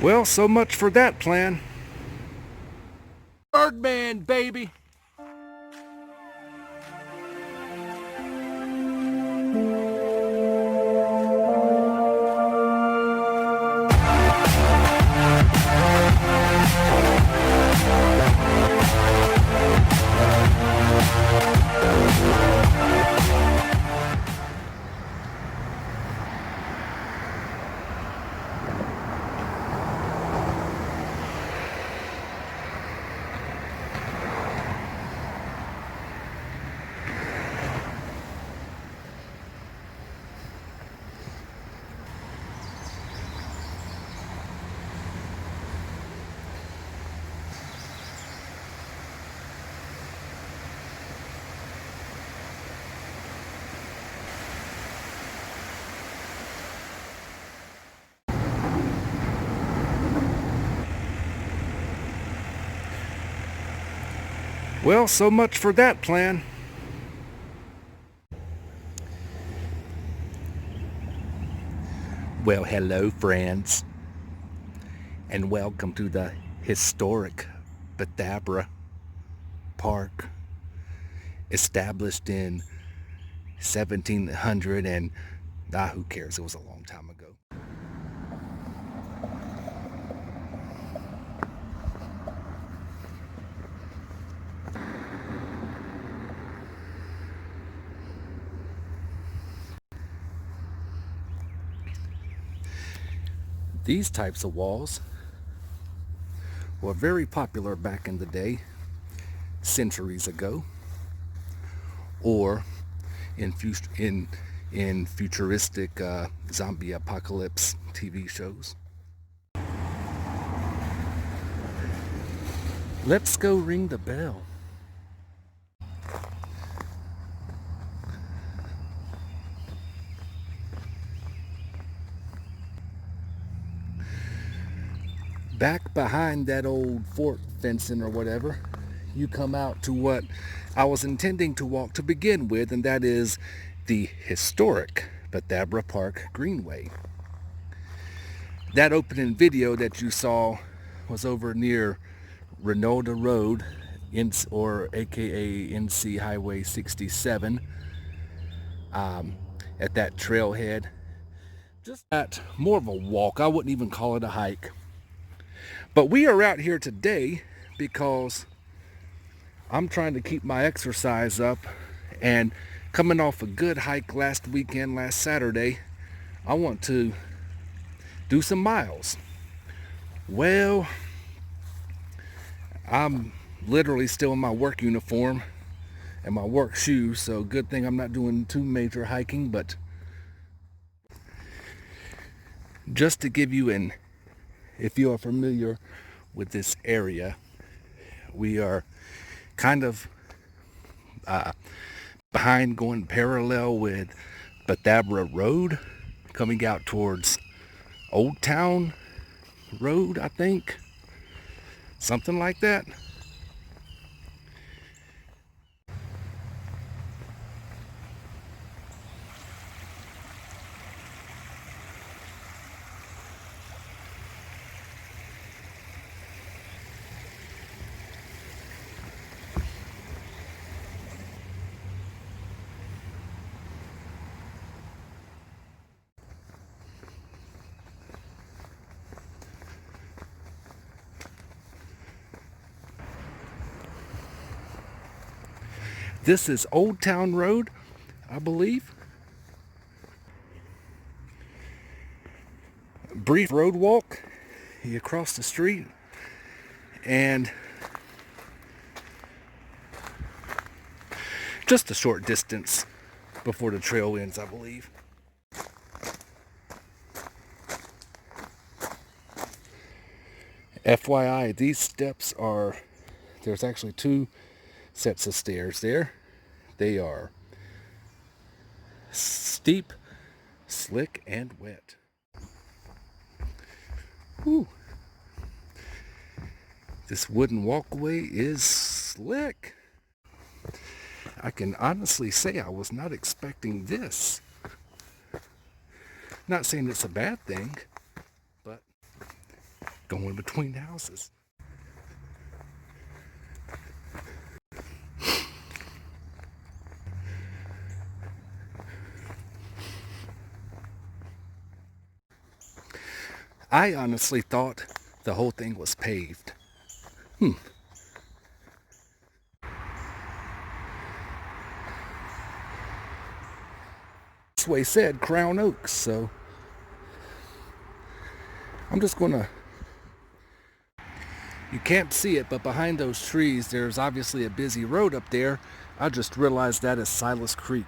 Well, so much for that plan. Birdman, baby! Well, so much for that plan. Well, hello friends, and welcome to the historic Bethabara Park, established in 1700 and, who cares, it was a long time ago. These types of walls were very popular back in the day, centuries ago, or in futuristic zombie apocalypse TV shows. Let's go ring the bell. Back behind that old fort fencing or whatever, you come out to what I was intending to walk to begin with, and that is the historic Bethabara Park Greenway. That opening video that you saw was over near Renolda Road, or aka NC Highway 67, at that trailhead. Just at more of a walk. I wouldn't even call it a hike. But we are out here today because I'm trying to keep my exercise up, and coming off a good hike last Saturday, I want to do some miles. Well, I'm literally still in my work uniform and my work shoes, so good thing I'm not doing too major hiking. But just to give you if you are familiar with this area, we are kind of behind, going parallel with Bethabara Road, coming out towards Old Town Road, I think. Something like that. This is Old Town Road, I believe. Brief road walk. You cross the street and just a short distance before the trail ends, I believe. FYI, these steps there's actually two sets of stairs there. They are steep, slick, and wet. Whew. This wooden walkway is slick. I can honestly say I was not expecting this. Not saying it's a bad thing, but going between houses. I honestly thought the whole thing was paved. This way said Crown Oaks, so I'm just gonna... You can't see it, but behind those trees, there's obviously a busy road up there. I just realized that is Silas Creek,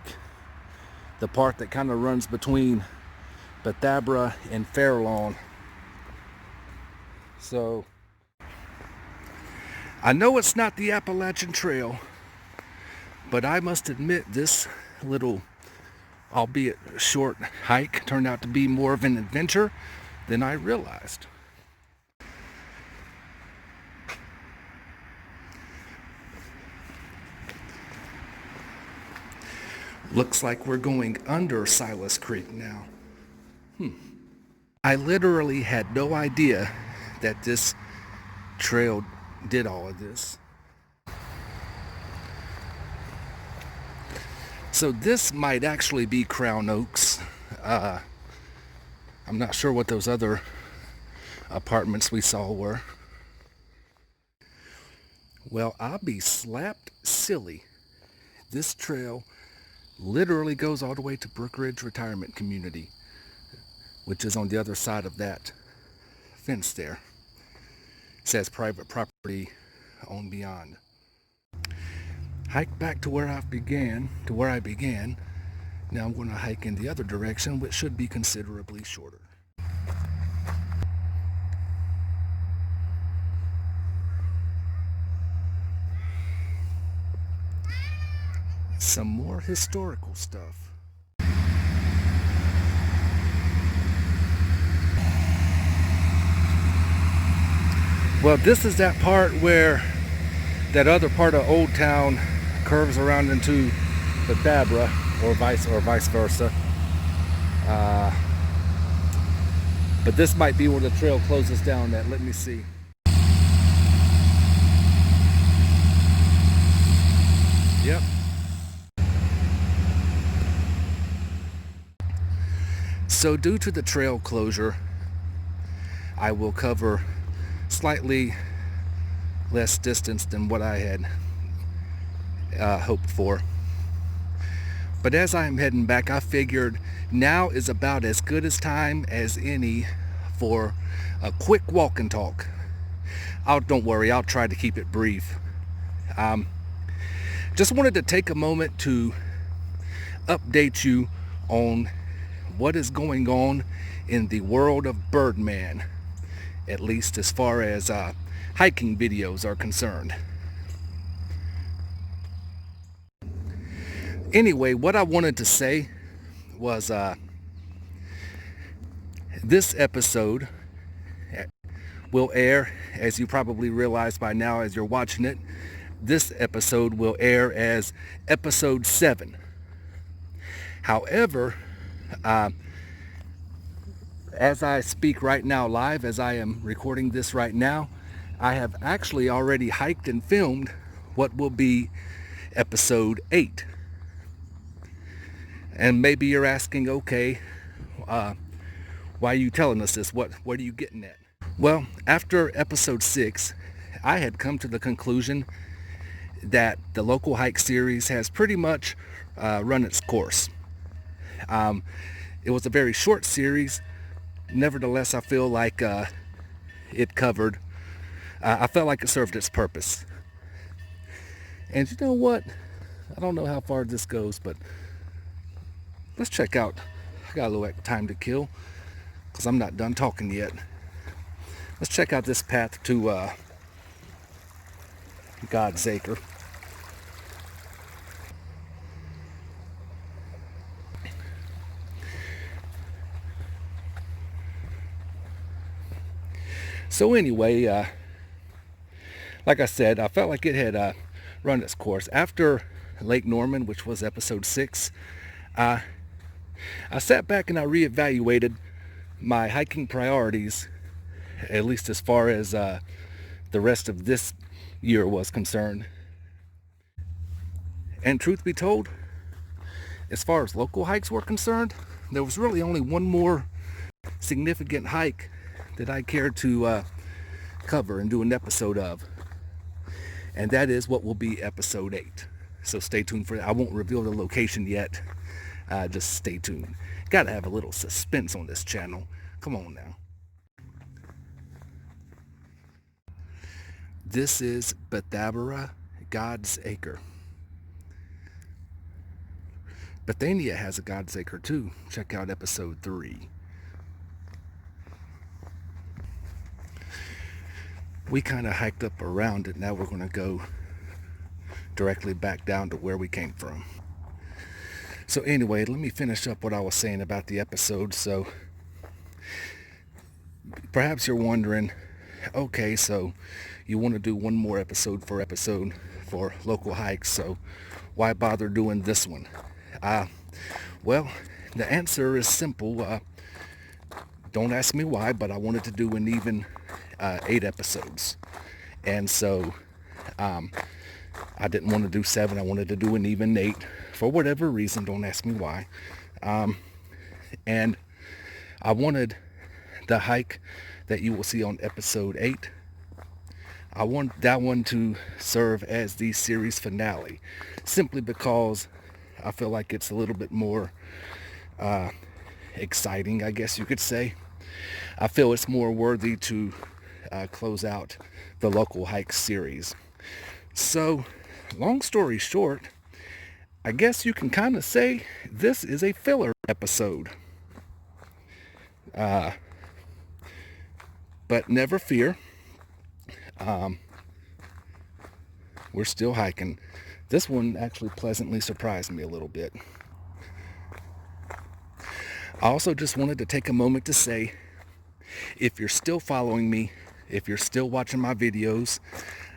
the part that kind of runs between Bethabara and Fairlawn. So, I know it's not the Appalachian Trail, but I must admit this little, albeit short hike, turned out to be more of an adventure than I realized. Looks like we're going under Silas Creek now. I literally had no idea that this trail did all of this. So this might actually be Crown Oaks. I'm not sure what those other apartments we saw were. Well, I'll be slapped silly. This trail literally goes all the way to Brook Ridge Retirement Community, which is on the other side of that fence there. It says private property on beyond. Hike back to where I began. Now I'm going to hike in the other direction, which should be considerably shorter. Some more historical stuff. Well, this is that part where that other part of Old Town curves around into Bethabara, or vice versa. But this might be where the trail closes down at. Let me see. Yep. So due to the trail closure, I will cover slightly less distance than what I had hoped for. But as I'm heading back, I figured now is about as good as time as any for a quick walk and talk. Don't worry, I'll try to keep it brief. Just wanted to take a moment to update you on what is going on in the world of Birdman, at least as far as hiking videos are concerned. Anyway, what I wanted to say was this episode will air, as you probably realize by now as you're watching it, this episode will air as episode 7. However, as I speak right now live, as I am recording this right now, I have actually already hiked and filmed what will be episode 8. And maybe you're asking, okay, why are you telling us this? What are you getting at? Well, after episode 6, I had come to the conclusion that the local hike series has pretty much run its course. It was a very short series. Nevertheless, I feel like it covered, I felt like it served its purpose. And you know what? I don't know how far this goes, but let's check out. I got a little time to kill because I'm not done talking yet. Let's check out this path to God's Acre. So anyway, like I said, I felt like it had run its course. After Lake Norman, which was episode 6, I sat back and I reevaluated my hiking priorities at least as far as the rest of this year was concerned. And truth be told, as far as local hikes were concerned, there was really only one more significant hike that I care to cover and do an episode of. And that is what will be episode 8. So stay tuned for that. I won't reveal the location yet. Just stay tuned. Gotta have a little suspense on this channel. Come on now. This is Bethabara, God's Acre. Bethania has a God's Acre too. Check out episode 3. We kind of hiked up around it. Now we're going to go directly back down to where we came from. So anyway, let me finish up what I was saying about the episode. So perhaps you're wondering, okay, so you want to do one more episode for local hikes, so why bother doing this one? Well, the answer is simple. Don't ask me why, but I wanted to do an even 8 episodes. And so I didn't want to do 7. I wanted to do an even 8 for whatever reason. Don't ask me why. And I wanted the hike that you will see on episode 8. I want that one to serve as the series finale, simply because I feel like it's a little bit more exciting, I guess you could say. I feel it's more worthy to close out the local hike series. So, long story short, I guess you can kind of say this is a filler episode. But never fear. We're still hiking. This one actually pleasantly surprised me a little bit. I also just wanted to take a moment to say, if you're still following me, if you're still watching my videos,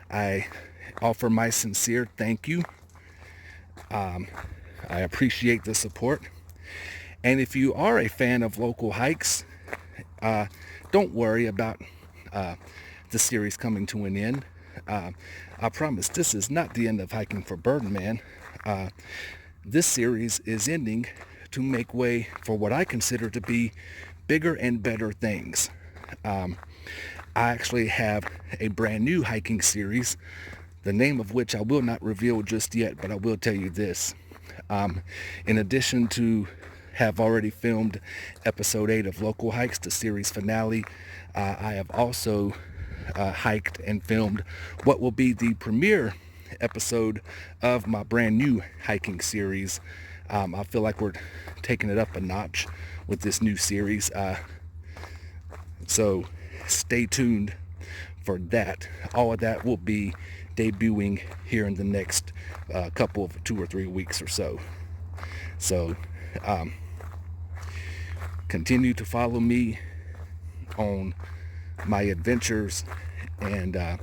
I offer my sincere thank you. I appreciate the support. And if you are a fan of local hikes, don't worry about the series coming to an end. I promise this is not the end of Hiking for Birdman. This series is ending to make way for what I consider to be bigger and better things. I actually have a brand new hiking series, the name of which I will not reveal just yet, but I will tell you this. In addition to have already filmed episode 8 of Local Hikes, the series finale, I have also hiked and filmed what will be the premiere episode of my brand new hiking series. I feel like we're taking it up a notch with this new series. So stay tuned for that. All of that will be debuting here in the next couple of 2 or 3 weeks or so. So continue to follow me on my adventures, and I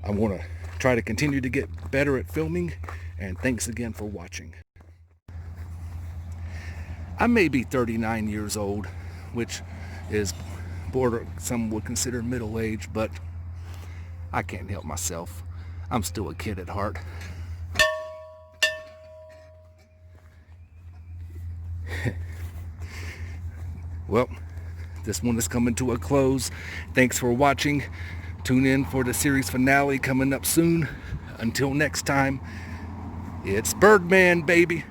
want to try to continue to get better at filming, and thanks again for watching. I may be 39 years old, which is some would consider middle age, but I can't help myself. I'm still a kid at heart. Well, this one is coming to a close. Thanks for watching. Tune in for the series finale coming up soon. Until next time, it's Birdman, baby.